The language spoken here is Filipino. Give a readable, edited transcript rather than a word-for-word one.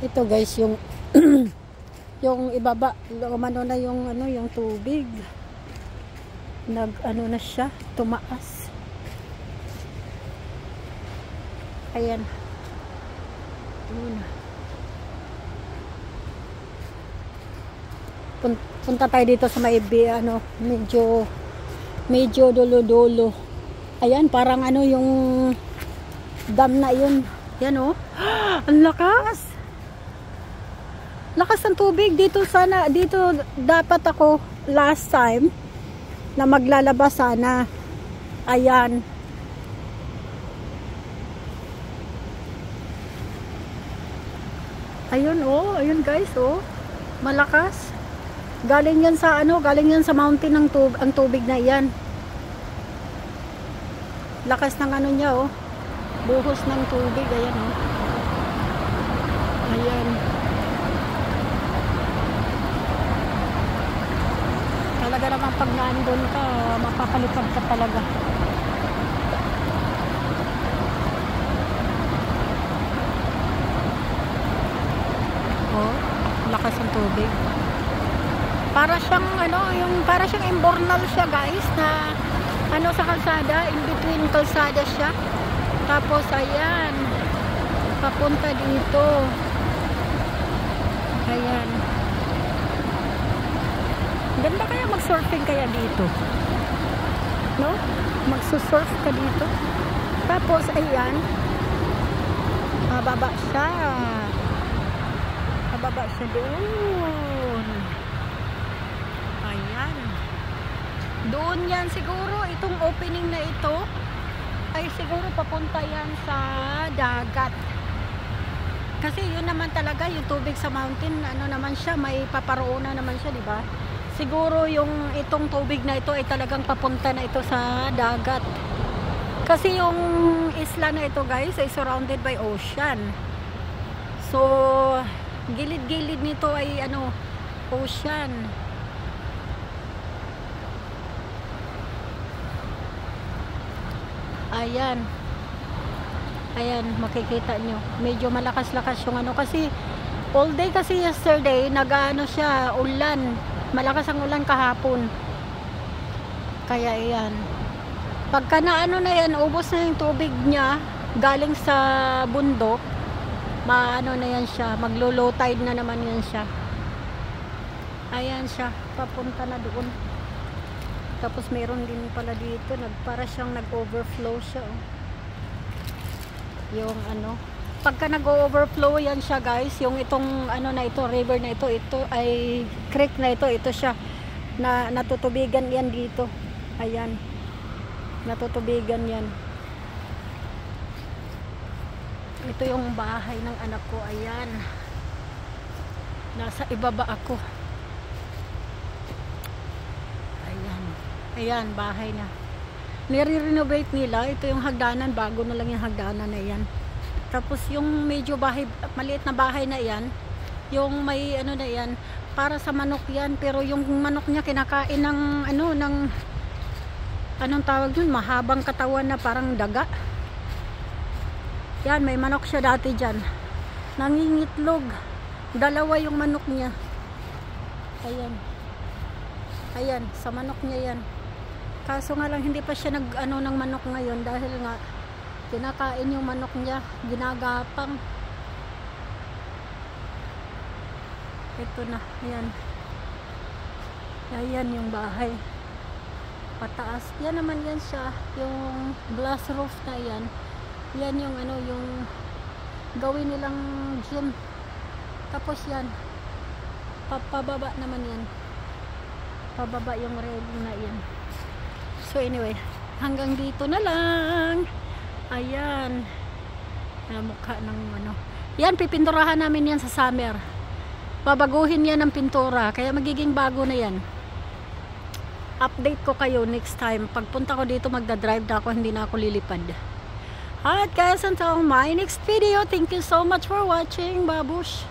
Ito guys, yung yung ibaba, umano na yung ano, yung tubig. Ano na siya, tumaas. Ayan. Punta tayo dito sa maibi, ano, medyo dulo-dulo. Ayan, parang ano yung dam na yun. Yan oh. Ang lakas. Lakas ng tubig dito sana. Dito dapat ako last time na maglalaba sana. Ayan. Ayun oh, ayun guys oh. Malakas. Galing yan sa ano, galing yan sa mountain ng ang tubig na iyan. Lakas ng ano niya oh. Buhos ng tubig, ayan oh. Ayan. Talaga naman pag naandun ka, mapapalipad ka talaga. Oh, lakas ng tubig. Para siyang ano, para siyang imbornal siya guys, na ano sa kalsada, in between kalsada siya. Tapos ayan, papunta dito. Ayan. Ganda kaya mag-surfing kaya dito. No? Magsusurf ka dito. Tapos ayan, mababa siya. Mababa siya doon. Ayan. Doon yan siguro, itong opening na ito ay siguro papunta yan sa dagat. Kasi yun naman talaga, yung tubig sa mountain, ano naman siya, may paparoonan naman siya, di ba? Siguro yung itong tubig na ito ay talagang papunta na ito sa dagat. Kasi yung isla na ito guys ay surrounded by ocean. So, gilid-gilid nito ay ano, ocean. Ayan. Ayan, makikita nyo. Medyo malakas-lakas yung ano. Kasi, all day kasi yesterday, nag-ano siya, ulan. Malakas ang ulan kahapon. Kaya, ayan. Pagka na ano na yan, ubos na yung tubig niya, galing sa bundok, maano na yan siya, maglo-low tide na naman yan siya. Ayan siya, papunta na doon. Tapos mayroon din pala dito, para siyang nag-overflow siya. Oh. Yung ano, pagka nag-overflow yan siya guys, yung itong ano na ito, river na ito, ito ay creek na ito siya, na natutubigan yan dito. Ayan, natutubigan yan. Ito yung bahay ng anak ko, ayan. Nasa ibaba ako. Ayan, bahay na. Nire-renovate nila. Ito yung hagdanan. Bago na lang yung hagdanan na yan. Tapos yung medyo bahay, maliit na bahay na yan, yung may ano na yan, para sa manok yan. Pero yung manok niya kinakain ng ano, anong tawag yun? Mahabang katawan na parang daga. Yan, may manok siya dati dyan. Nangingitlog. Dalawa yung manok niya. Ayan. Ayan, sa manok niya yan. Kaso nga lang hindi pa siya nag-ano ng manok ngayon dahil nga kinakain yung manok niya, ginagapang. Ito na, ayan. Ayan yung bahay. Pataas. Yan naman yan siya, yung glass roof na yan. Yan yung ano, yung gawin nilang gym. Tapos yan, pababa naman yan. Pababa yung railing na yan. So anyway, hanggang dito na lang. Ayan. Mukha ng ano. Yan, pipinturahan namin yan sa summer. Babaguhin yan ng pintura. Kaya magiging bago na yan. Update ko kayo next time. Pagpunta ko dito, magdadrive na ako. Hindi na ako lilipad. At guys, until my next video. Thank you so much for watching. Babush.